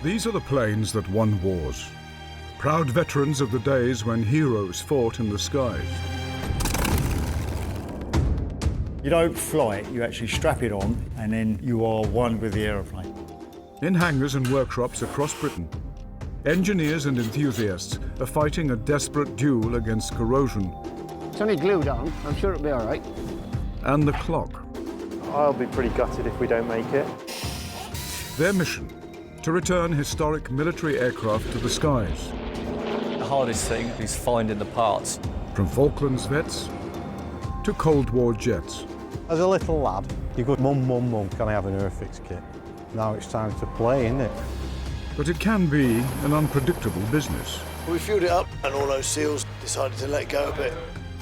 These are the planes that won wars. Proud veterans of the days when heroes fought in the skies. You don't fly it, you actually strap it on, and then you are one with the aeroplane. In hangars and workshops across Britain, engineers and enthusiasts are fighting a desperate duel against corrosion. It's only glued on, I'm sure it'll be all right. And the clock. I'll be pretty gutted if we don't make it. Their mission, to return historic military aircraft to the skies. The hardest thing is finding the parts. From Falklands vets to Cold War jets. As a little lad, you go, Mum, can I have an Airfix kit? Now it's time to play, isn't it? But it can be an unpredictable business. We fueled it up and all those seals decided to let go a bit.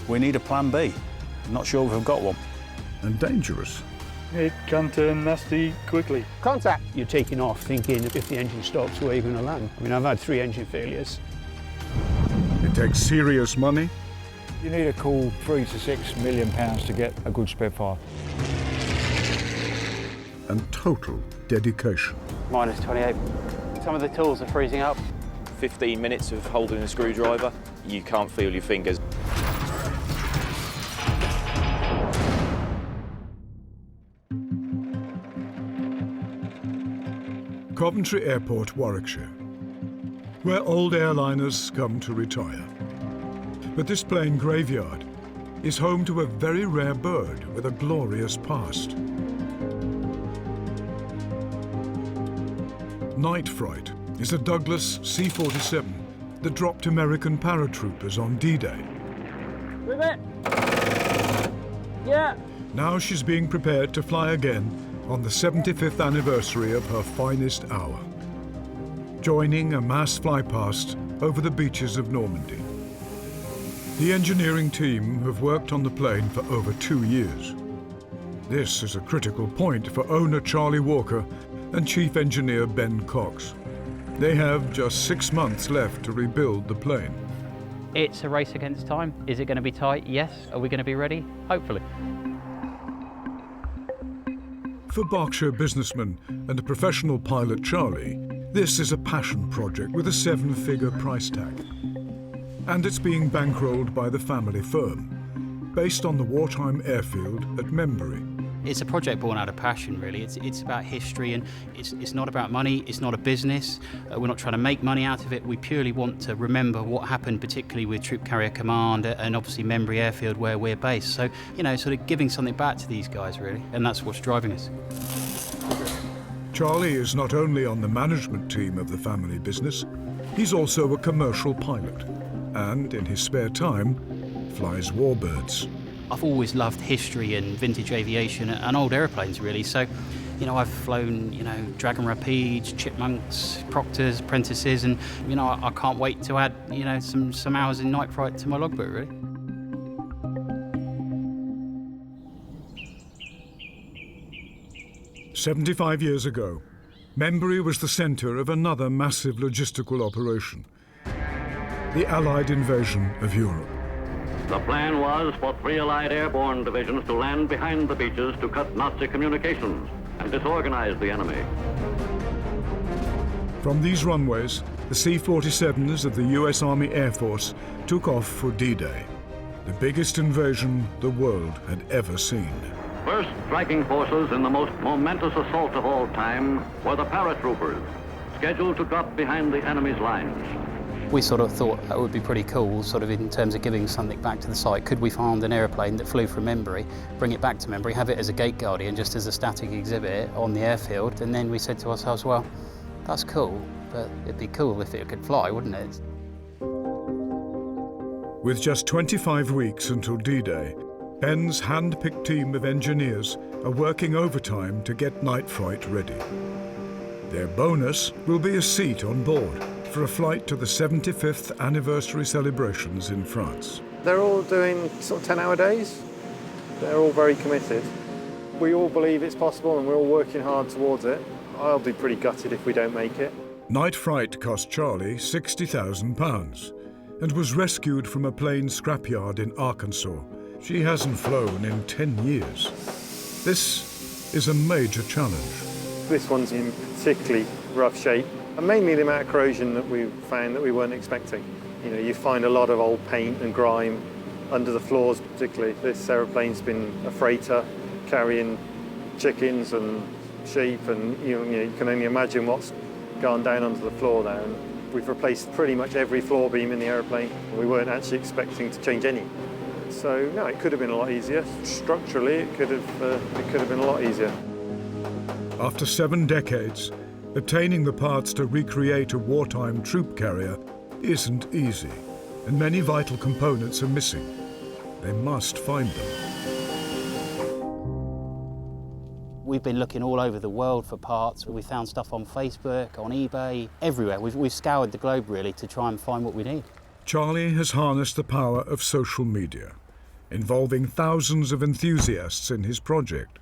We need a plan B. Not sure if we've got one. And dangerous. It can turn nasty quickly. Contact. You're taking off thinking if the engine stops, where you're going to land. I mean, I've had 3 engine failures. It takes serious money. You need a cool £3 to £6 million to get a good spare part. And total dedication. Minus 28. Some of the tools are freezing up. 15 minutes of holding a screwdriver, you can't feel your fingers. Coventry Airport, Warwickshire, where old airliners come to retire. But this plane graveyard is home to a very rare bird with a glorious past. Night Fright is a Douglas C-47 that dropped American paratroopers on D-Day. Rivet! Yeah! Now she's being prepared to fly again on the 75th anniversary of her finest hour, joining a mass flypast over the beaches of Normandy. The engineering team have worked on the plane for over 2 years. This is a critical point for owner Charlie Walker and Chief Engineer Ben Cox. They have just 6 months left to rebuild the plane. It's a race against time. Is it going to be tight? Yes. Are we going to be ready? Hopefully. For Berkshire businessman and a professional pilot Charlie, this is a passion project with a 7-figure price tag. And it's being bankrolled by the family firm, based on the wartime airfield at Membury. It's a project born out of passion, really. It's about history, and it's not about money. It's not a business. We're not trying to make money out of it. We purely want to remember what happened, particularly with Troop Carrier Command and obviously Membury Airfield, where we're based. So, you know, sort of giving something back to these guys, really, and that's what's driving us. Charlie is not only on the management team of the family business, he's also a commercial pilot, and in his spare time, flies Warbirds. I've always loved history and vintage aviation and old airplanes, really. So, you know, I've flown, you know, Dragon Rapides, Chipmunks, Proctors, Apprentices, and, you know, I can't wait to add, you know, some hours in Night Fright to my logbook, really. "75 years ago, Membury was the centre of another massive logistical operation, the Allied invasion of Europe. The plan was for 3 Allied airborne divisions to land behind the beaches to cut Nazi communications and disorganize the enemy. From these runways, the C-47s of the US Army Air Force took off for D-Day, the biggest invasion the world had ever seen. First striking forces in the most momentous assault of all time were the paratroopers, scheduled to drop behind the enemy's lines. We sort of thought that would be pretty cool, sort of in terms of giving something back to the site. Could we find an airplane that flew from Membury, bring it back to Membury, have it as a gate guardian, just as a static exhibit on the airfield? And then we said to ourselves, well, that's cool, but it'd be cool if it could fly, wouldn't it? With just 25 weeks until D-Day, Ben's hand-picked team of engineers are working overtime to get Night Fright ready. Their bonus will be a seat on board for a flight to the 75th anniversary celebrations in France. They're all doing sort of 10-hour days. They're all very committed. We all believe it's possible and we're all working hard towards it. I'll be pretty gutted if we don't make it. Night Fright cost Charlie £60,000 and was rescued from a plane scrapyard in Arkansas. She hasn't flown in 10 years. This is a major challenge. This one's in particularly rough shape. And mainly the amount of corrosion that we found that we weren't expecting. You know, you find a lot of old paint and grime under the floors particularly. This aeroplane's been a freighter carrying chickens and sheep, and you can only imagine what's gone down onto the floor there. And we've replaced pretty much every floor beam in the aeroplane. We weren't actually expecting to change any. So no, it could have been a lot easier. Structurally, it could have been a lot easier. After 7 decades, obtaining the parts to recreate a wartime troop carrier isn't easy, and many vital components are missing. They must find them. We've been looking all over the world for parts. We found stuff on Facebook, on eBay, everywhere. We've scoured the globe really to try and find what we need. Charlie has harnessed the power of social media, involving thousands of enthusiasts in his project.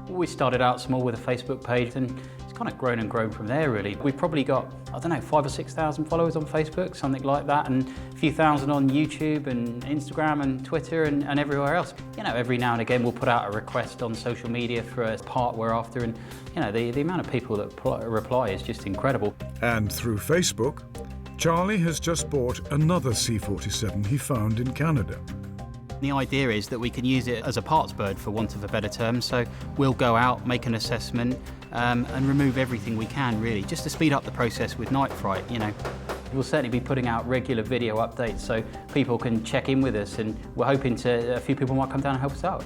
We started out small with a Facebook page, and it's kind of grown and grown from there really. We've probably got, I don't know, 5,000 or 6,000 followers on Facebook, something like that, and a few thousand on YouTube and Instagram and Twitter and everywhere else. You know, every now and again we'll put out a request on social media for a part we're after, and you know, the amount of people that reply is just incredible. And through Facebook, Charlie has just bought another C-47 he found in Canada. The idea is that we can use it as a parts bird, for want of a better term, so we'll go out, make an assessment and remove everything we can really, just to speed up the process with Night Fright. You know, we'll certainly be putting out regular video updates so people can check in with us, and we're hoping a few people might come down and help us out.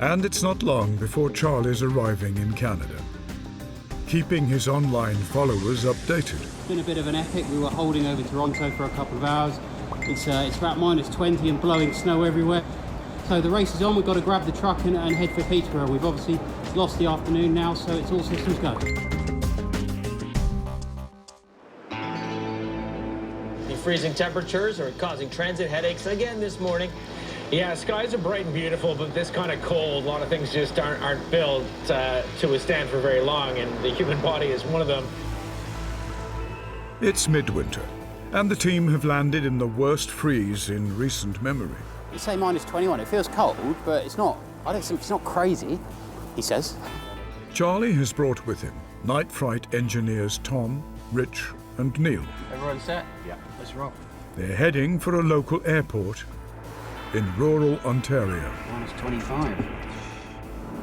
And it's not long before Charlie's arriving in Canada, keeping his online followers updated. It's been a bit of an epic. We were holding over Toronto for a couple of hours. It's about -20 and blowing snow everywhere. So the race is on. We've got to grab the truck and head for Peterborough. We've obviously lost the afternoon now, so it's all systems go. The freezing temperatures are causing transit headaches again this morning. Yeah, skies are bright and beautiful, but this kind of cold, a lot of things just aren't built to withstand for very long, and the human body is one of them. It's midwinter, and the team have landed in the worst freeze in recent memory. You say -21, it feels cold, but it's not. I don't think it's not crazy, he says. Charlie has brought with him Night Fright engineers Tom, Rich and Neil. Everyone set? Yeah, let's roll. They're heading for a local airport in rural Ontario. -25.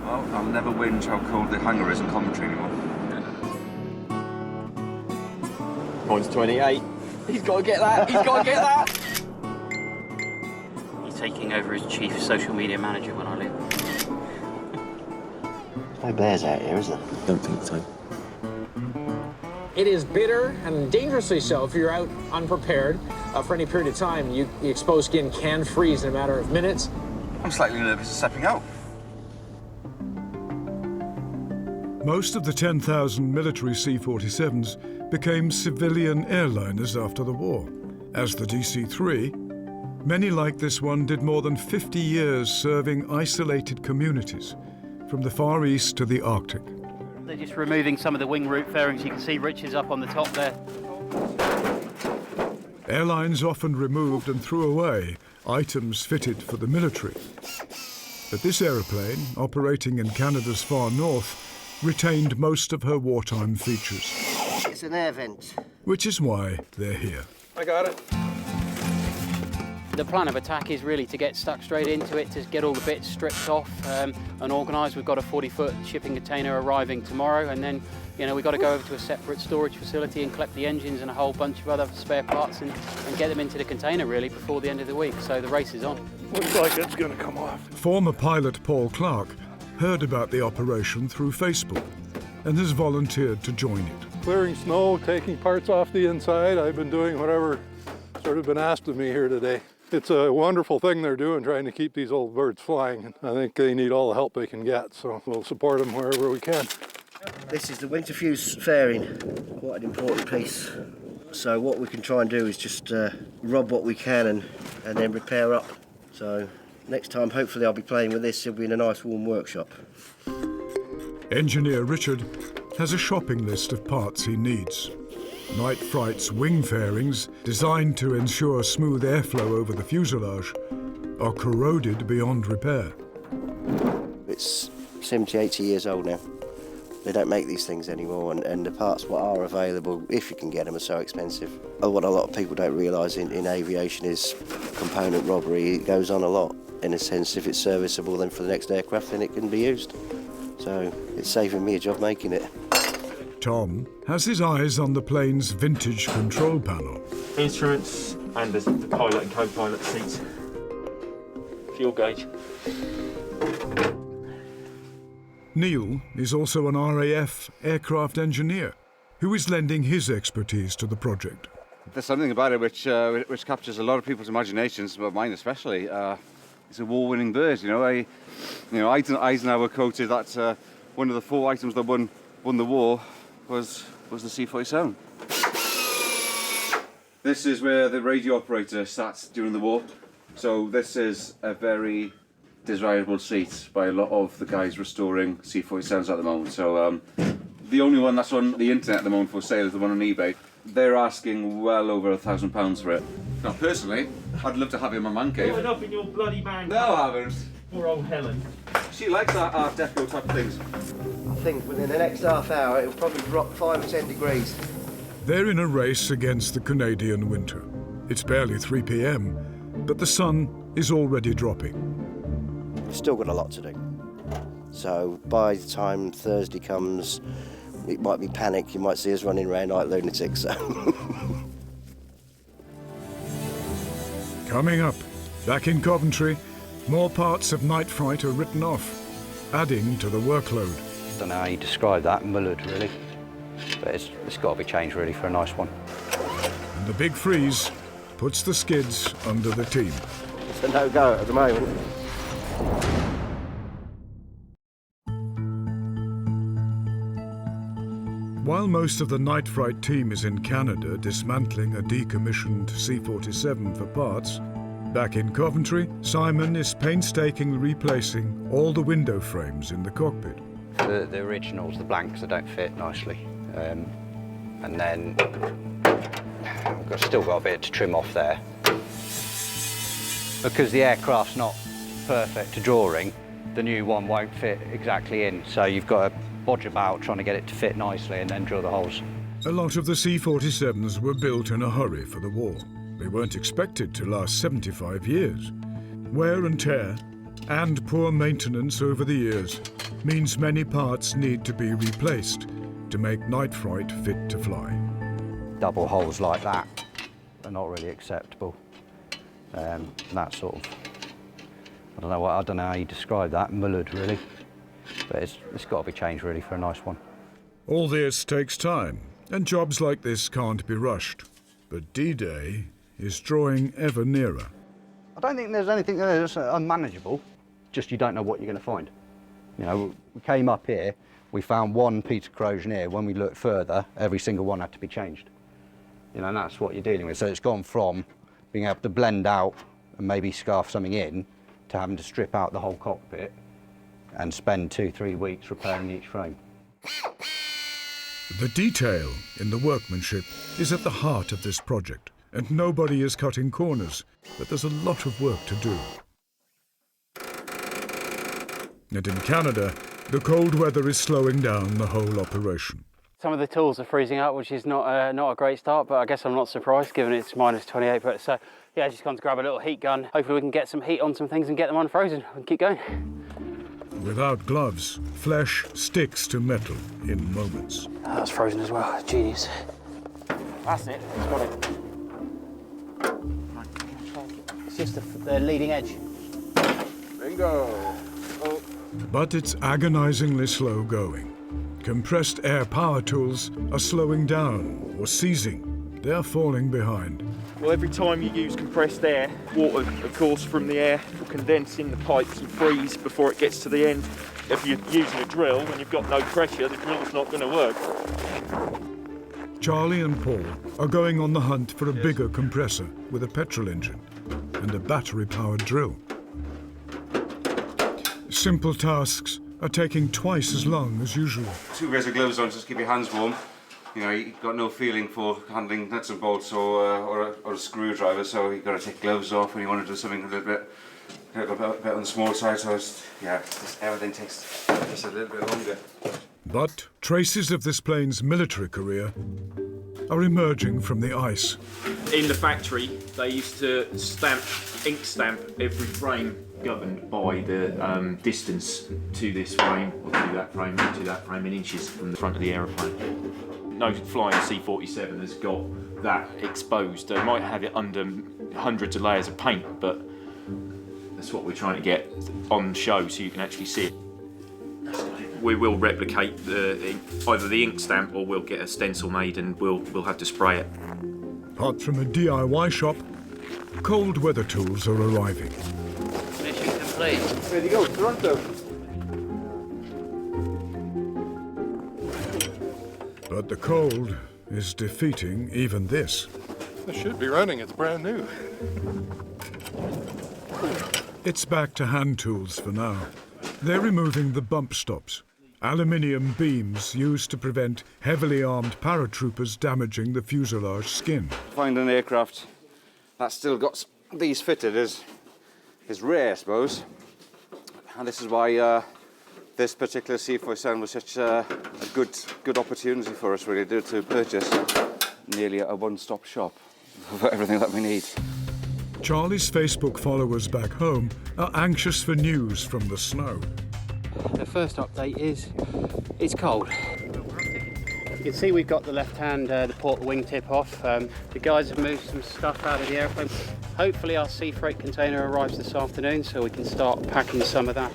Well, I'll never whinge how cold the hangar is in Coventry anymore. -28. He's got to get that. He's got to get that. He's taking over as chief social media manager when I leave. No bears out here, is there? Don't think so. It is bitter and dangerously so if you're out unprepared for any period of time. The exposed skin can freeze in a matter of minutes. I'm slightly nervous of stepping out. Most of the 10,000 military C-47s became civilian airliners after the war. As the DC-3, many like this one did more than 50 years serving isolated communities, from the Far East to the Arctic. They're just removing some of the wing root fairings. You can see Rich is up on the top there. Airlines often removed and threw away items fitted for the military. But this aeroplane, operating in Canada's far north, retained most of her wartime features. It's an air vent. Which is why they're here. I got it. The plan of attack is really to get stuck straight into it, to get all the bits stripped off and organised. We've got a 40-foot shipping container arriving tomorrow, and then we've got to go over to a separate storage facility and collect the engines and a whole bunch of other spare parts and get them into the container really before the end of the week. So the race is on. Looks like it's going to come off. Former pilot Paul Clark heard about the operation through Facebook and has volunteered to join it. Clearing snow, taking parts off the inside. I've been doing whatever sort of been asked of me here today. It's a wonderful thing they're doing, trying to keep these old birds flying. I think they need all the help they can get, so we'll support them wherever we can. This is the winter fuse fairing, quite an important piece. So what we can try and do is just rub what we can and then repair up. So next time, hopefully I'll be playing with this. It'll be in a nice warm workshop. Engineer Richard has a shopping list of parts he needs. Night Fright's wing fairings, designed to ensure smooth airflow over the fuselage, are corroded beyond repair. It's 70, 80 years old now. They don't make these things anymore, and the parts what are available, if you can get them, are so expensive. What a lot of people don't realise in aviation is component robbery. It goes on a lot. In a sense, if it's serviceable, then for the next aircraft, then it can be used. So it's saving me a job making it. Tom has his eyes on the plane's vintage control panel. Instruments and the pilot and co-pilot seats. Fuel gauge. Neil is also an RAF aircraft engineer who is lending his expertise to the project. There's something about it which captures a lot of people's imaginations, but mine especially. It's a war-winning bird. Eisenhower quoted that one of the 4 items that won the war was the C-47. This is where the radio operator sat during the war. So this is a very desirable seat by a lot of the guys restoring C-47s at the moment. So the only one that's on the internet at the moment for sale is the one on eBay. They're asking well over £1,000 for it. Now, personally, I'd love to have it in my man cave. Put it up in your bloody man. No, I haven't. Poor old Helen. She likes that Art Deco type of things. I think within the next half hour, it'll probably drop 5 or 10 degrees. They're in a race against the Canadian winter. It's barely 3 p.m, but the sun is already dropping. We've still got a lot to do. So by the time Thursday comes, it might be panic. You might see us running around like lunatics. Coming up, back in Coventry, more parts of Night Fright are written off, adding to the workload. I don't know how you describe that, mullered really, but it's got to be changed really for a nice one. And the big freeze puts the skids under the team. It's a no-go at the moment. While most of the Night Fright team is in Canada dismantling a decommissioned C-47 for parts, back in Coventry, Simon is painstakingly replacing all the window frames in the cockpit. The originals, the blanks, they don't fit nicely. And then I've still got a bit to trim off there. Because the aircraft's not perfect to drawing, the new one won't fit exactly in, so you've got to bodge about trying to get it to fit nicely and then drill the holes. A lot of the C-47s were built in a hurry for the war. They weren't expected to last 75 years. Wear and tear and poor maintenance over the years means many parts need to be replaced to make Night Fright fit to fly. Double holes like that are not really acceptable. That sort of, I don't know how you describe that, mullered really, but it's got to be changed really for a nice one. All this takes time, and jobs like this can't be rushed. But D-Day is drawing ever nearer. I don't think there's anything that's unmanageable, just you don't know what you're going to find. You know, we came up here, we found one piece of corrosion here. When we looked further, every single one had to be changed. You know, and that's what you're dealing with. So it's gone from being able to blend out and maybe scarf something in to having to strip out the whole cockpit and spend 2-3 weeks repairing each frame. The detail in the workmanship is at the heart of this project, and nobody is cutting corners, but there's a lot of work to do. And in Canada, the cold weather is slowing down the whole operation. Some of the tools are freezing up, which is not a great start, but I guess I'm not surprised given it's minus 28. But so, yeah, I just gone to grab a little heat gun. Hopefully we can get some heat on some things and get them unfrozen and keep going. Without gloves, flesh sticks to metal in moments. Oh, that's frozen as well. Genius. That's it. It's got it. It's just the leading edge. Bingo. Oh. But it's agonizingly slow going. Compressed air power tools are slowing down or seizing. They're falling behind. Well, every time you use compressed air, water, of course, from the air will condense in the pipes and freeze before it gets to the end. If you're using a drill, when you've got no pressure, the drill's not going to work. Charlie and Paul are going on the hunt for a bigger compressor with a petrol engine and a battery-powered drill. Simple tasks are taking twice as long as usual. 2 pairs of gloves on just to keep your hands warm. You know, you've got no feeling for handling nuts and bolts or a screwdriver, so you've got to take gloves off when you want to do something a little bit on the small side. So everything takes just a little bit longer. But traces of this plane's military career are emerging from the ice. In the factory, they used to ink stamp every frame governed by the distance to this frame, or to that frame, or to that frame in inches from the front of the aeroplane. No flying C-47 has got that exposed. They might have it under hundreds of layers of paint, but that's what we're trying to get on show so you can actually see it. We will replicate either the ink stamp or we'll get a stencil made and we'll have to spray it. Apart from a DIY shop, cold weather tools are arriving. Mission complete. Ready to go, Toronto. But the cold is defeating even this. This should be running, it's brand new. It's back to hand tools for now. They're removing the bump stops, aluminium beams used to prevent heavily armed paratroopers damaging the fuselage skin. Find an aircraft that's still got these fitted is rare, I suppose. And this is why this particular C47 was such a good opportunity for us, really, to purchase nearly a one-stop shop for everything that we need. Charlie's Facebook followers back home are anxious for news from the snow. The first update is it's cold. You can see we've got the left hand, the port wingtip off. The guys have moved some stuff out of the airplane. Hopefully our sea freight container arrives this afternoon so we can start packing some of that.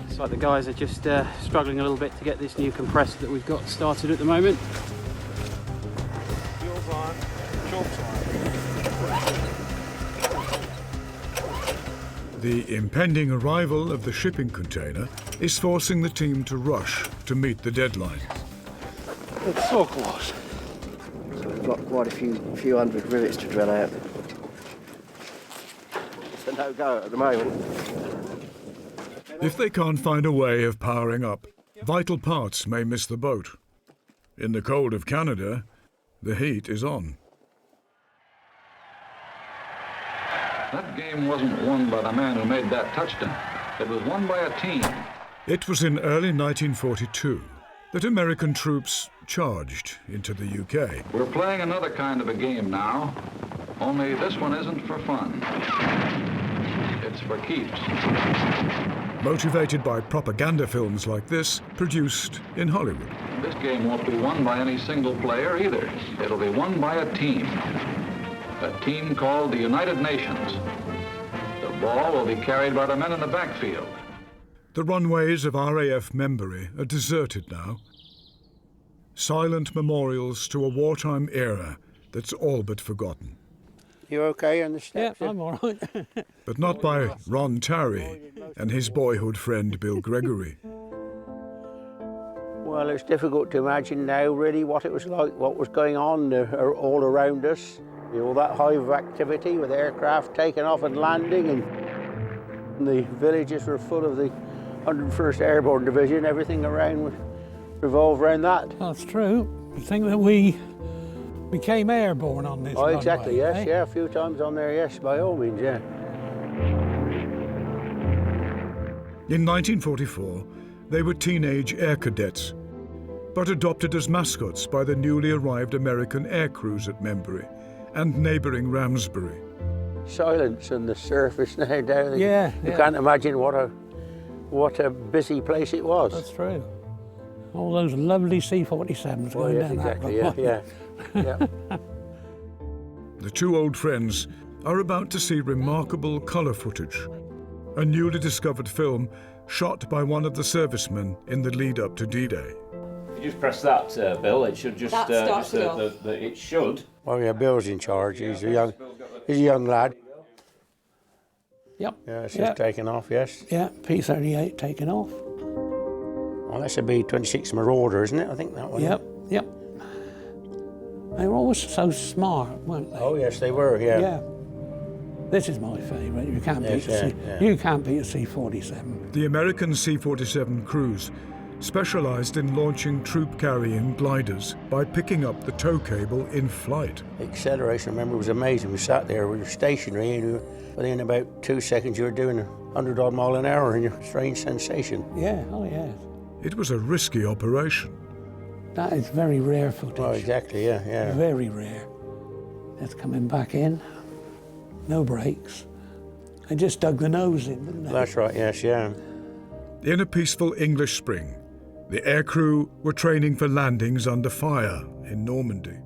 It's like the guys are just struggling a little bit to get this new compressor that we've got started at the moment. Fuel's on, choke's on. The impending arrival of the shipping container is forcing the team to rush to meet the deadline. It's so close. So we've got quite a few hundred rivets to drill out. It's a no-go at the moment. If they can't find a way of powering up, vital parts may miss the boat. In the cold of Canada, the heat is on. That game wasn't won by the man who made that touchdown. It was won by a team. It was in early 1942 that American troops charged into the UK. We're playing another kind of a game now, only this one isn't for fun. It's for keeps. Motivated by propaganda films like this, produced in Hollywood. This game won't be won by any single player either. It'll be won by a team. A team called the United Nations. The ball will be carried by the men in the backfield. The runways of RAF Membury are deserted now. Silent memorials to a wartime era that's all but forgotten. You okay on the steps? Yeah, I'm all right. But not by Ron Tarry and his boyhood friend Bill Gregory. Well, it's difficult to imagine now really what it was like, what was going on all around us. You know, that hive of activity with aircraft taking off and landing, and the villages were full of the 101st Airborne Division. Everything around revolved around that. That's true. I think that we became airborne on this runway, exactly, yes, eh? yeah, a few times on there, yes, by all means, yeah. In 1944, they were teenage air cadets, but adopted as mascots by the newly arrived American air crews at Membury and neighbouring Ramsbury. Silence on the surface now down there. Yeah, you can't imagine what a busy place it was. That's true. All those lovely C-47s going yes, down exactly, that yeah. The two old friends are about to see remarkable colour footage, a newly discovered film shot by one of the servicemen in the lead-up to D-Day. If you just press that, Bill, it should just... it should. Oh yeah, Bill's in charge. He's a young lad. Yep. Yeah, it's just taken off, yes. Yeah, P-38 taken off. Well, that's a B-26 Marauder, isn't it? I think that one. Yep. They were always so smart, weren't they? Oh yes, they were, yeah. Yeah. This is my favourite. You can't beat you can't beat a C-47. The American C-47 crews specialised in launching troop-carrying gliders by picking up the tow cable in flight. The acceleration, remember, was amazing. We sat there, we were stationary, and within about 2 seconds you were doing 100-odd mile an hour, and a strange sensation. Yeah, oh yeah. It was a risky operation. That is very rare footage. Oh, exactly, yeah. Very rare. It's coming back in, no brakes. They just dug the nose in, didn't they? That's right, yes, yeah. In a peaceful English spring, the aircrew were training for landings under fire in Normandy.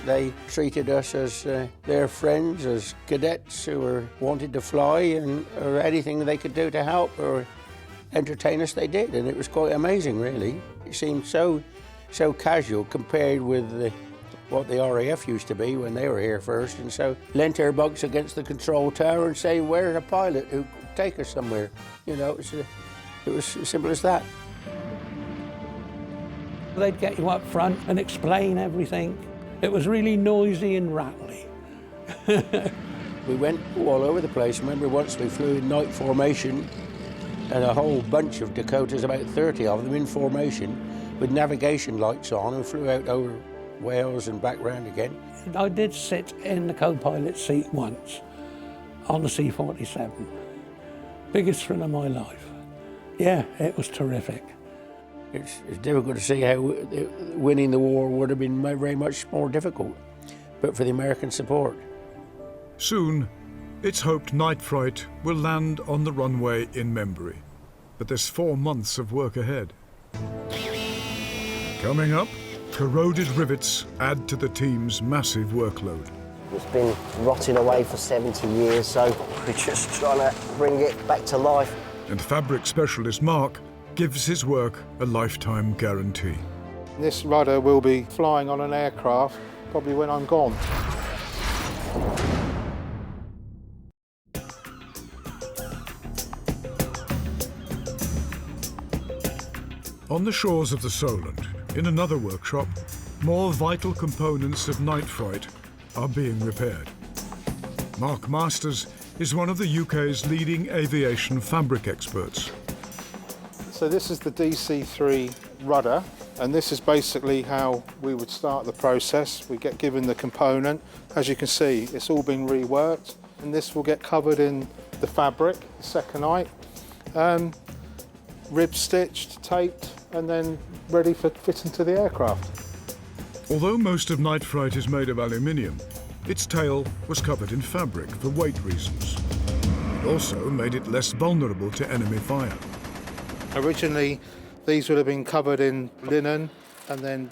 They treated us as their friends, as cadets who wanted to fly, or anything they could do to help or entertain us, they did, and it was quite amazing, really. It seemed so casual compared with what the RAF used to be when they were here first, and so leant their bunks against the control tower and say, "Where's a pilot who could take us somewhere?" You know, it was as simple as that. They'd get you up front and explain everything. It was really noisy and rattly. We went all over the place. Remember once we flew in night formation, and a whole bunch of Dakotas, about 30 of them in formation, with navigation lights on, and flew out over Wales and back round again. I did sit in the co-pilot seat once on the C-47. Biggest thrill of my life. Yeah, it was terrific. It's difficult to see how winning the war would have been very much more difficult, but for the American support. Soon, it's hoped Night Fright will land on the runway in Membury, but there's 4 months of work ahead. Coming up, corroded rivets add to the team's massive workload. It's been rotting away for 70 years, so we're just trying to bring it back to life. And fabric specialist Mark gives his work a lifetime guarantee. This rudder will be flying on an aircraft probably when I'm gone. On the shores of the Solent, in another workshop, more vital components of Night Fright are being repaired. Mark Masters is one of the UK's leading aviation fabric experts. So this is the DC3 rudder, and this is basically how we would start the process. We get given the component. As you can see, it's all been reworked, and this will get covered in the fabric, the seconite, rib stitched, taped, and then ready for fitting to the aircraft. Although most of Night Fright is made of aluminium, its tail was covered in fabric for weight reasons. It also made it less vulnerable to enemy fire. Originally, these would have been covered in linen, and then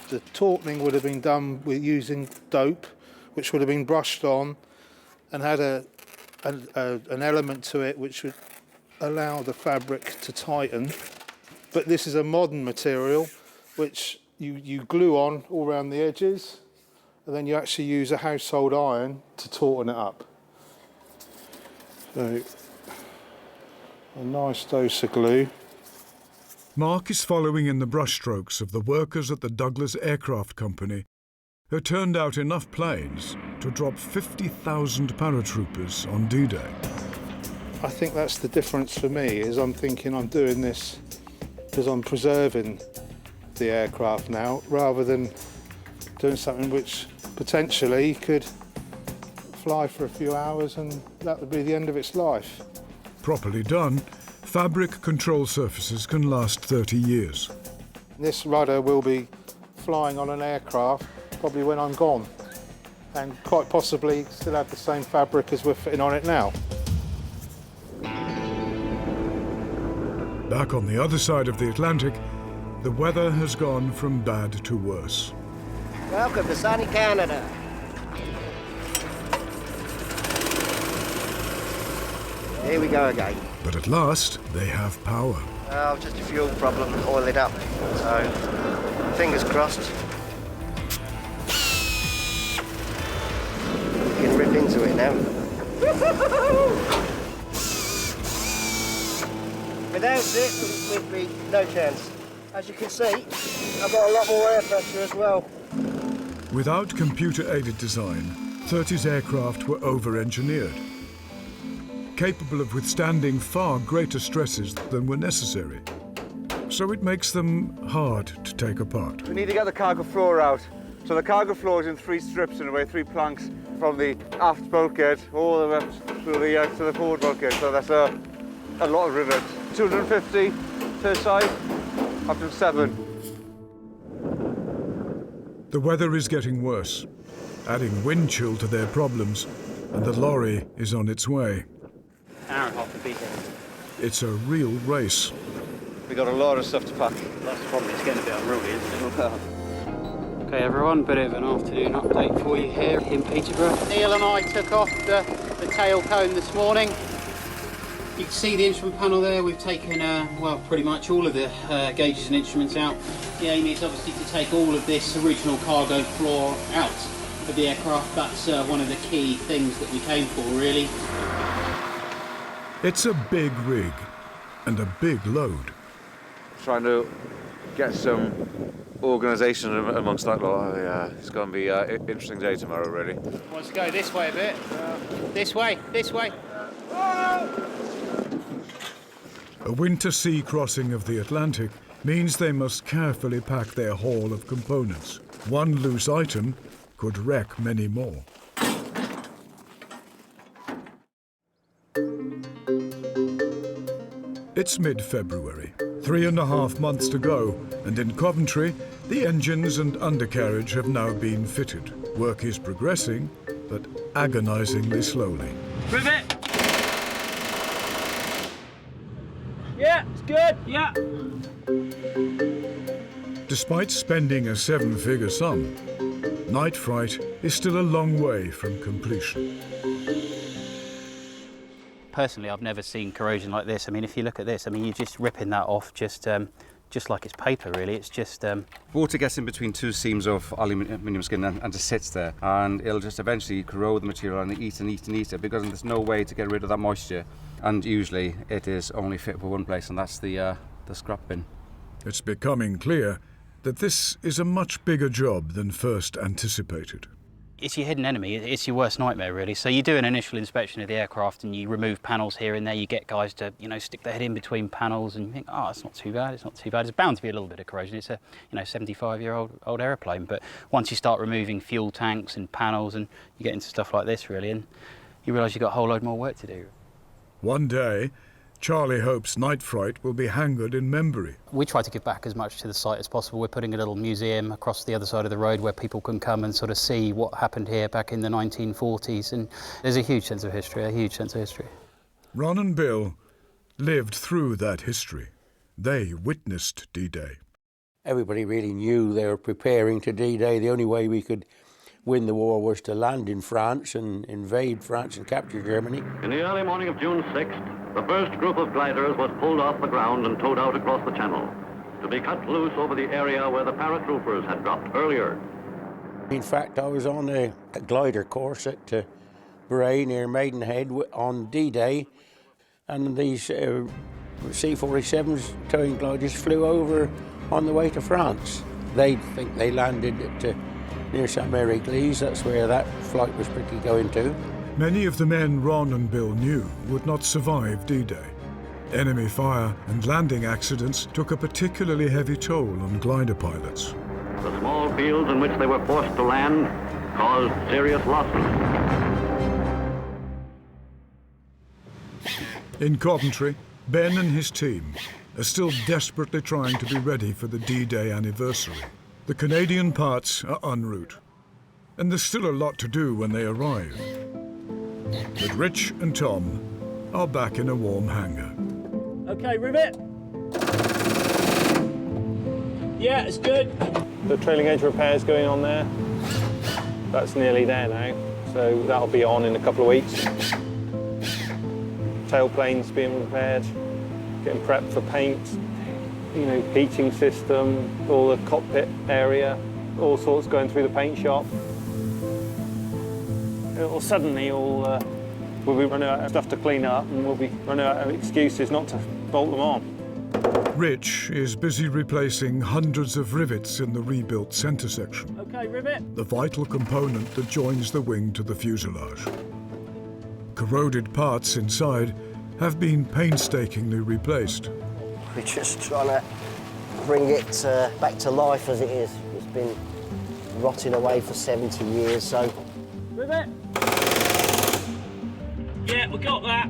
the tautening would have been done with using dope, which would have been brushed on and had an element to it which would allow the fabric to tighten. But this is a modern material which you glue on all around the edges, and then you actually use a household iron to tauten it up. So, a nice dose of glue. Mark is following in the brushstrokes of the workers at the Douglas Aircraft Company who turned out enough planes to drop 50,000 paratroopers on D-Day. I think that's the difference for me, is I'm thinking I'm doing this because I'm preserving the aircraft now, rather than doing something which potentially could fly for a few hours and that would be the end of its life. Properly done, fabric control surfaces can last 30 years. This rudder will be flying on an aircraft probably when I'm gone, and quite possibly still have the same fabric as we're fitting on it now. Back on the other side of the Atlantic, the weather has gone from bad to worse. Welcome to sunny Canada. Here we go again. But at last, they have power. Oh, just a fuel problem, oil it up. So, fingers crossed. We can rip into it now. Without it, we'd be no chance. As you can see, I've got a lot more air pressure as well. Without computer-aided design, 30's aircraft were over-engineered, capable of withstanding far greater stresses than were necessary. So it makes them hard to take apart. We need to get the cargo floor out. So the cargo floor is in 3 strips in a way, 3 planks from the aft bulkhead all the way up to the forward bulkhead. So that's a lot of rivets. 250 per side, up to 7. The weather is getting worse, adding wind chill to their problems, and the lorry is on its way. Hour and a half to be here. It's a real race. We got a lot of stuff to pack. That's the problem, it's getting a bit unruly, isn't it? Okay everyone, bit of an afternoon update for you here in Peterborough. Neil and I took off the tail cone this morning. You can see the instrument panel there. We've taken, well, pretty much all of the gauges and instruments out. The aim is obviously to take all of this original cargo floor out of the aircraft. That's one of the key things that we came for, really. It's a big rig and a big load. Trying to get some organisation amongst that lot. Yeah, it's going to be an interesting day tomorrow, really. Wants to go this way a bit. This way, this way. A winter sea crossing of the Atlantic means they must carefully pack their haul of components. One loose item could wreck many more. It's mid-February, 3.5 months to go, and in Coventry, the engines and undercarriage have now been fitted. Work is progressing, but agonisingly slowly. Rivet! Yeah, it's good. Yeah. Despite spending a 7-figure sum, Night Fright is still a long way from completion. Personally, I've never seen corrosion like this. I mean, if you look at this, I mean, you're just ripping that off just like it's paper, really. It's just... Water gets in between two seams of aluminium skin and just sits there, and it'll just eventually corrode the material and eat and eat and eat it, because there's no way to get rid of that moisture. And usually it is only fit for one place, and that's the scrap bin. It's becoming clear that this is a much bigger job than first anticipated. It's your hidden enemy. It's your worst nightmare, really. So you do an initial inspection of the aircraft and you remove panels here and there. You get guys to, you know, stick their head in between panels and you think, oh, it's not too bad, it's not too bad. There's bound to be a little bit of corrosion. It's a, 75-year-old airplane. But once you start removing fuel tanks and panels and you get into stuff like this, really, and you realise you've got a whole load more work to do. One day, Charlie hopes Night Fright will be hangared in Membury. We try to give back as much to the site as possible. We're putting a little museum across the other side of the road where people can come and sort of see what happened here back in the 1940s. And there's a huge sense of history, a huge sense of history. Ron and Bill lived through that history. They witnessed D-Day. Everybody really knew they were preparing to D-Day. The only way we could win the war was to land in France and invade France and capture Germany. In the early morning of June 6th, the first group of gliders was pulled off the ground and towed out across the channel to be cut loose over the area where the paratroopers had dropped earlier. In fact, I was on a glider course at Bray near Maidenhead on D-Day, and these C-47s towing gliders flew over on the way to France. They think they landed at near Saint-Mary-Église. That's where that flight was pretty going to. Many of the men Ron and Bill knew would not survive D-Day. Enemy fire and landing accidents took a particularly heavy toll on glider pilots. The small fields in which they were forced to land caused serious losses. In Coventry, Ben and his team are still desperately trying to be ready for the D-Day anniversary. The Canadian parts are en route, and there's still a lot to do when they arrive. But Rich and Tom are back in a warm hangar. Okay, rivet. Yeah, it's good. The trailing edge repair is going on there. That's nearly there now, so that'll be on in a couple of weeks. Tailplane's being repaired, getting prepped for paint. You know, heating system, all the cockpit area, all sorts going through the paint shop. It'll suddenly we'll be running out of stuff to clean up, and we'll be running out of excuses not to bolt them on. Rich is busy replacing hundreds of rivets in the rebuilt centre section. Okay, rivet. The vital component that joins the wing to the fuselage. Corroded parts inside have been painstakingly replaced. We're just trying to bring it back to life as it is. It's been rotting away for 70 years, so... Rivet! Yeah, we got that.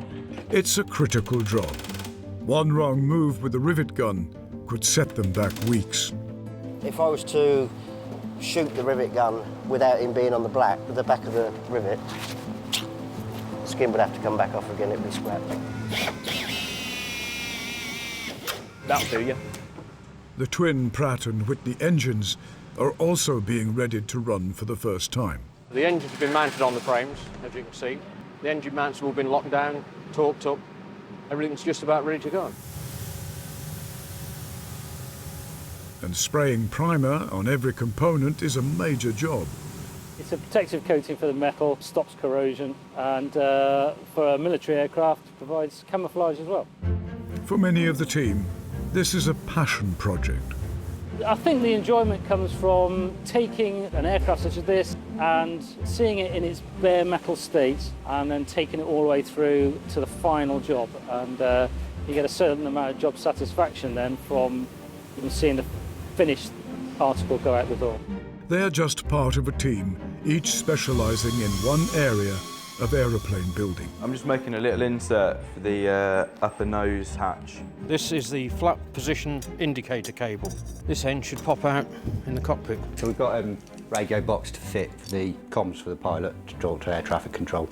It's a critical job, One wrong move with the rivet gun could set them back weeks. If I was to shoot the rivet gun without him being on the back of the rivet, the skin would have to come back off again, it'd be scrapped. That'll do you. The twin Pratt and Whitney engines are also being readied to run for the first time. The engines have been mounted on the frames, as you can see. The engine mounts have all been locked down, torqued up. Everything's just about ready to go. And spraying primer on every component is a major job. It's a protective coating for the metal, stops corrosion, and for a military aircraft provides camouflage as well. For many of the team, this is a passion project. I think the enjoyment comes from taking an aircraft such as this and seeing it in its bare metal state and then taking it all the way through to the final job. And you get a certain amount of job satisfaction then from seeing the finished article go out the door. They are just part of a team, each specialising in one area of aeroplane building. I'm just making a little insert for the upper nose hatch. This is the flap position indicator cable. This end should pop out in the cockpit. So we've got a radio box to fit for the comms for the pilot to talk to air traffic control.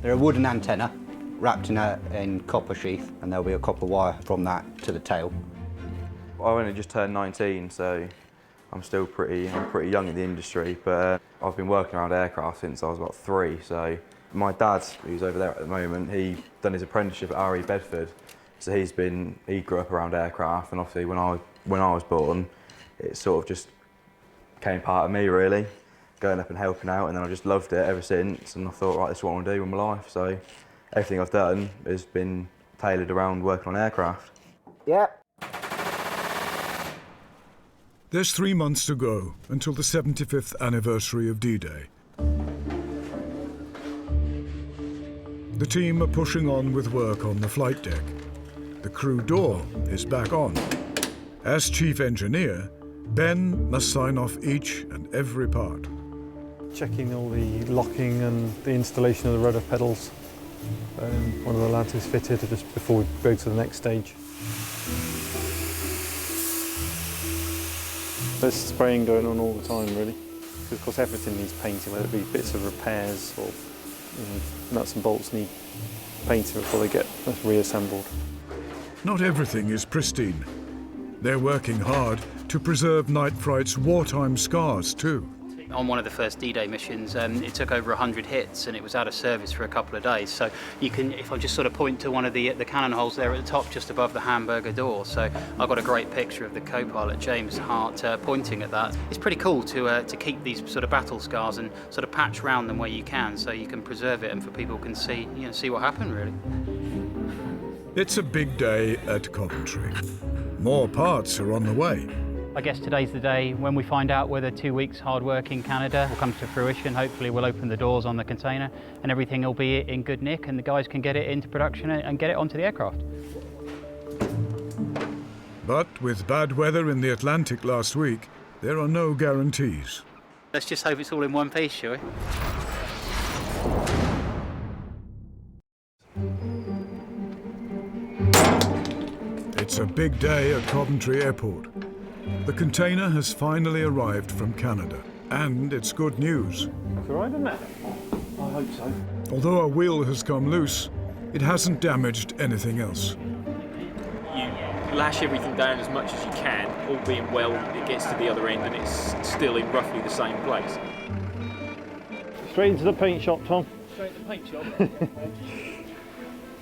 They're a wooden antenna wrapped in copper sheath, and there'll be a copper wire from that to the tail. I only just turned 19, so I'm still pretty young in the industry, but I've been working around aircraft since I was about 3, so my dad, who's over there at the moment, he done his apprenticeship at RE Bedford, so he grew up around aircraft, and obviously when I was born, it sort of just became part of me really, going up and helping out, and then I just loved it ever since, and I thought, right, this is what I want to do with my life, so everything I've done has been tailored around working on aircraft. Yeah. There's 3 months to go until the 75th anniversary of D-Day. The team are pushing on with work on the flight deck. The crew door is back on. As chief engineer, Ben must sign off each and every part. Checking all the locking and the installation of the rudder pedals. One of the lads is fitted just before we go to the next stage. There's spraying going on all the time, really. Because of course everything needs painting, whether it be bits of repairs or nuts and bolts need painting before they get reassembled. Not everything is pristine. They're working hard to preserve Night Fright's wartime scars too. On one of the first D-Day missions, it took over 100 hits and it was out of service for a couple of days. So you can, if I just sort of point to one of the cannon holes there at the top, just above the hamburger door. So I've got a great picture of the co-pilot James Hart pointing at that. It's pretty cool to keep these sort of battle scars and sort of patch round them where you can, so you can preserve it and for people can see, see what happened really. It's a big day at Coventry. More parts are on the way. I guess today's the day when we find out whether 2 weeks hard work in Canada will come to fruition. Hopefully we'll open the doors on the container and everything will be in good nick and the guys can get it into production and get it onto the aircraft. But with bad weather in the Atlantic last week, there are no guarantees. Let's just hope it's all in one piece, shall we? It's a big day at Coventry Airport. The container has finally arrived from Canada, and it's good news. It's all right, isn't it? I hope so. Although a wheel has come loose, it hasn't damaged anything else. You lash everything down as much as you can, all being well, it gets to the other end and it's still in roughly the same place. Straight into the paint shop, Tom. Straight to the paint shop.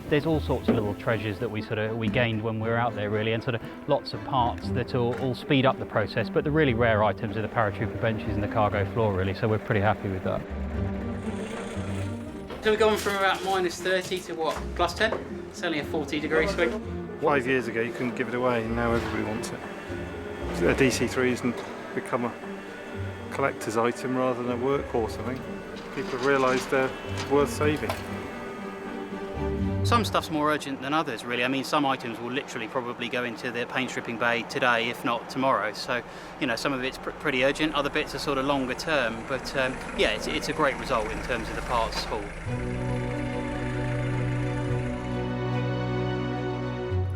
There's all sorts of little treasures that we gained when we were out there really, and sort of lots of parts that all speed up the process, but the really rare items are the paratrooper benches and the cargo floor really, so we're pretty happy with that. So we've gone from about -30 to what, +10? It's only a 40-degree swing. 5 years ago you couldn't give it away and now everybody wants it. A DC-3 has become a collector's item rather than a workhorse, I think. People have realised they're worth saving. Some stuff's more urgent than others, really. I mean, some items will literally probably go into the paint stripping bay today, if not tomorrow. So, some of it's pretty urgent. Other bits are sort of longer term. But yeah, it's a great result in terms of the parts haul.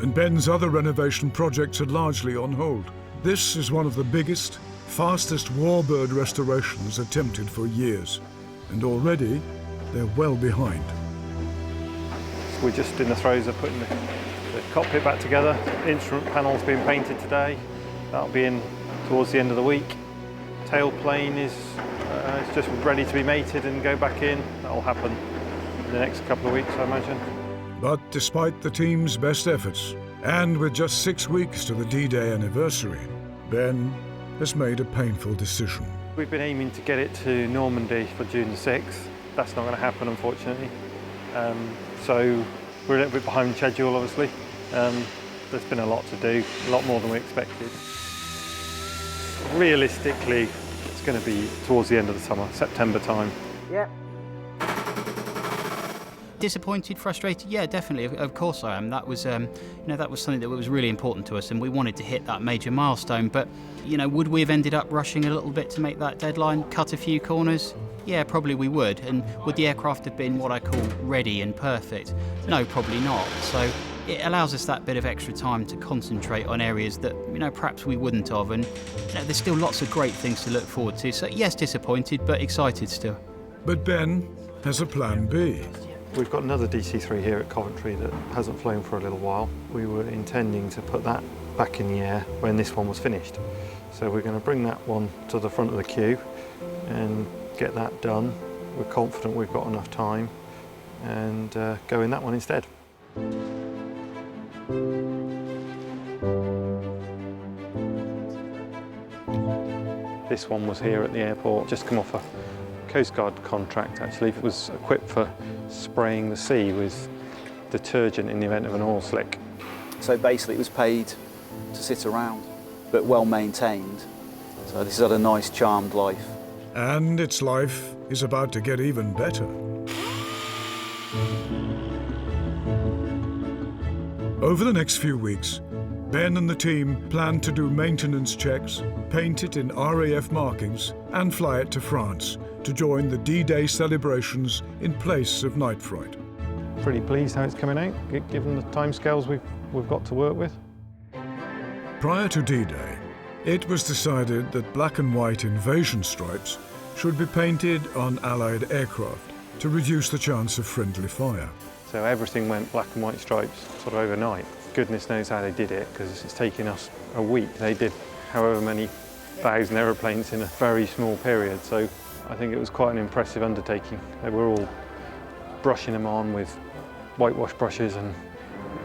and Ben's other renovation projects are largely on hold. This is one of the biggest, fastest Warbird restorations attempted for years, and already they're well behind. We're just in the throes of putting the cockpit back together. Instrument panel's being painted today. That'll be in towards the end of the week. Tailplane is it's just ready to be mated and go back in. That'll happen in the next couple of weeks, I imagine. But despite the team's best efforts, and with just 6 weeks to the D-Day anniversary, Ben has made a painful decision. We've been aiming to get it to Normandy for June the 6th. That's not going to happen, unfortunately. So we're a little bit behind schedule, obviously. There's been a lot to do, a lot more than we expected. Realistically, it's going to be towards the end of the summer, September time. Yeah. Disappointed, frustrated? Yeah, definitely. Of course I am. That was, that was something that was really important to us, and we wanted to hit that major milestone. But, would we have ended up rushing a little bit to make that deadline, cut a few corners? Yeah, probably we would. And would the aircraft have been what I call ready and perfect? No, probably not. So it allows us that bit of extra time to concentrate on areas that, perhaps we wouldn't have. And there's still lots of great things to look forward to. So yes, disappointed, but excited still. But Ben has a plan B. We've got another DC-3 here at Coventry that hasn't flown for a little while. We were intending to put that back in the air when this one was finished. So we're going to bring that one to the front of the queue and get that done. We're confident we've got enough time and go in that one instead. This one was here at the airport, just come off a Coast Guard contract actually. It was equipped for spraying the sea with detergent in the event of an oil slick. So basically it was paid to sit around, but well maintained. So this has had a nice charmed life. And its life is about to get even better. Over the next few weeks, Ben and the team plan to do maintenance checks, paint it in RAF markings, and fly it to France to join the D-Day celebrations in place of Night Fright. Pretty pleased how it's coming out, given the timescales we've got to work with. Prior to D-Day, it was decided that black and white invasion stripes should be painted on Allied aircraft to reduce the chance of friendly fire. So everything went black and white stripes sort of overnight. Goodness knows how they did it, because it's taken us a week. They did however many thousand aeroplanes in a very small period, so I think it was quite an impressive undertaking. They were all brushing them on with whitewash brushes, and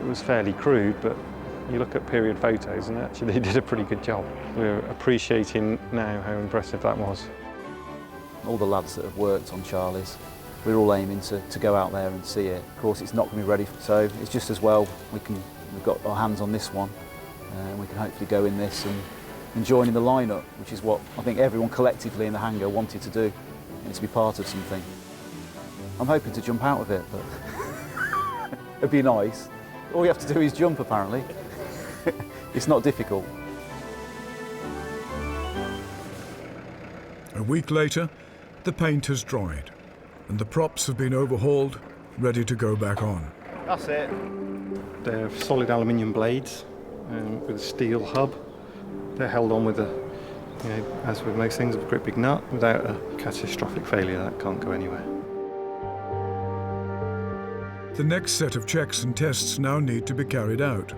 it was fairly crude, but you look at period photos and actually they did a pretty good job. We're appreciating now how impressive that was. All the lads that have worked on Charlie's, we're all aiming to go out there and see it. Of course, it's not going to be ready, so it's just as well we've got our hands on this one, and we can hopefully go in this and join in the lineup, which is what I think everyone collectively in the hangar wanted to do, and to be part of something. I'm hoping to jump out of it, but it'd be nice. All you have to do is jump, apparently. It's not difficult. A week later, the paint has dried, and the props have been overhauled, ready to go back on. That's it. They're solid aluminium blades with a steel hub. They're held on with as with most things, a great big nut. Without a catastrophic failure, that can't go anywhere. The next set of checks and tests now need to be carried out.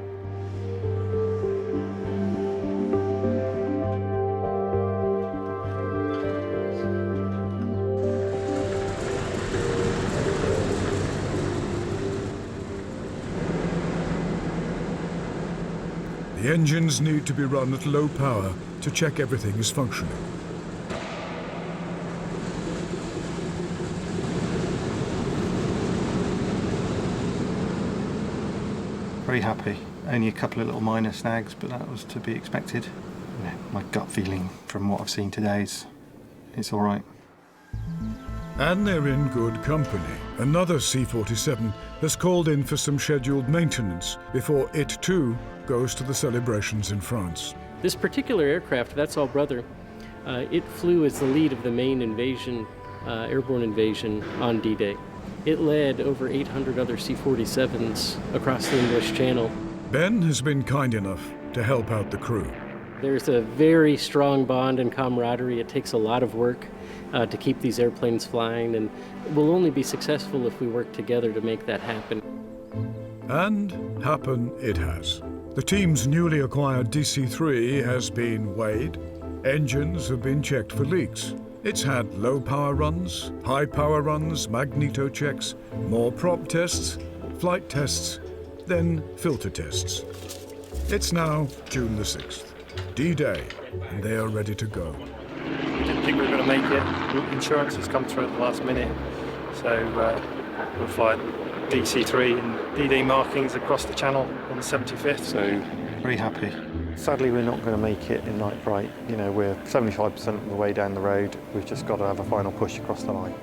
The engines need to be run at low power to check everything is functioning. Very happy. Only a couple of little minor snags, but that was to be expected. My gut feeling from what I've seen today is it's all right. And they're in good company. Another C-47 has called in for some scheduled maintenance before it too goes to the celebrations in France. This particular aircraft, that's all brother. It flew as the lead of the main invasion, airborne invasion on D-Day. It led over 800 other C-47s across the English Channel. Ben has been kind enough to help out the crew. There's a very strong bond and camaraderie. It takes a lot of work to keep these airplanes flying, and we'll only be successful if we work together to make that happen. And happen it has. The team's newly acquired DC-3 has been weighed. Engines have been checked for leaks. It's had low power runs, high power runs, magneto checks, more prop tests, flight tests, then filter tests. It's now June the 6th, D-Day, and they are ready to go. We didn't think we were going to make it. Insurance has come through at the last minute, so we'll fly DC-3 and D-Day markings across the channel on the 75th, so very happy. Sadly, we're not going to make it in Night Fright. You know, we're 75% of the way down the road. We've just got to have a final push across the line.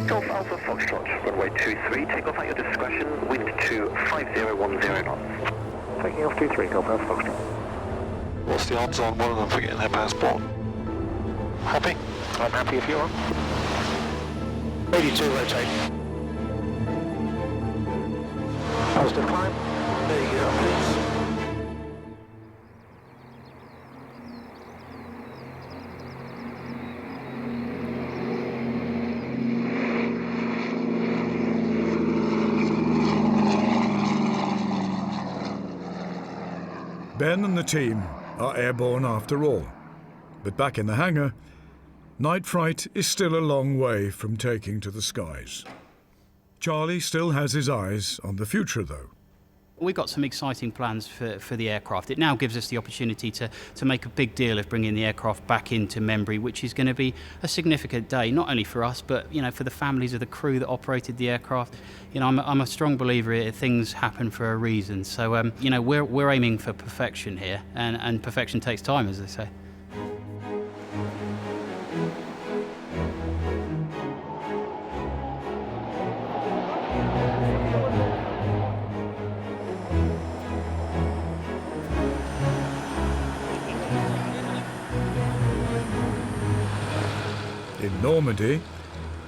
Golf Alpha Foxtrot, runway 23, take off at your discretion, wind to 5010 knots. Taking off 23, Golf Alpha Foxtrot. What's the odds on one of them forgetting their passport? Happy? I'm happy if you are. 82 rotate. Positive climb. There you go, please. Ben and the team are airborne after all. But back in the hangar, Night Fright is still a long way from taking to the skies. Charlie still has his eyes on the future, though. We've got some exciting plans for the aircraft. It now gives us the opportunity to make a big deal of bringing the aircraft back into Membry, which is going to be a significant day, not only for us, but for the families of the crew that operated the aircraft. I'm a strong believer things happen for a reason. So we're aiming for perfection here, and perfection takes time, as they say. In Normandy,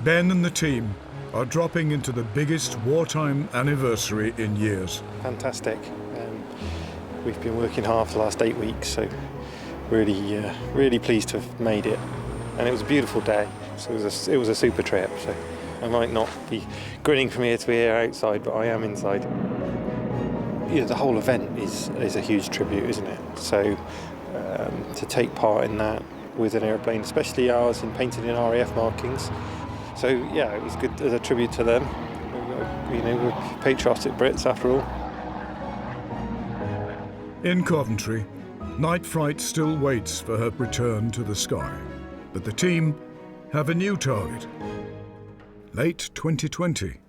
Ben and the team are dropping into the biggest wartime anniversary in years. Fantastic. We've been working hard for the last 8 weeks, so really pleased to have made it. And it was a beautiful day, so it was a super trip. So I might not be grinning from ear to ear outside, but I am inside. The whole event is a huge tribute, isn't it? So to take part in that with an airplane, especially ours, and painted in RAF markings. So yeah, it was good as a tribute to them. We're patriotic Brits after all. In Coventry, Night Fright still waits for her return to the sky, but the team have a new target. Late 2020.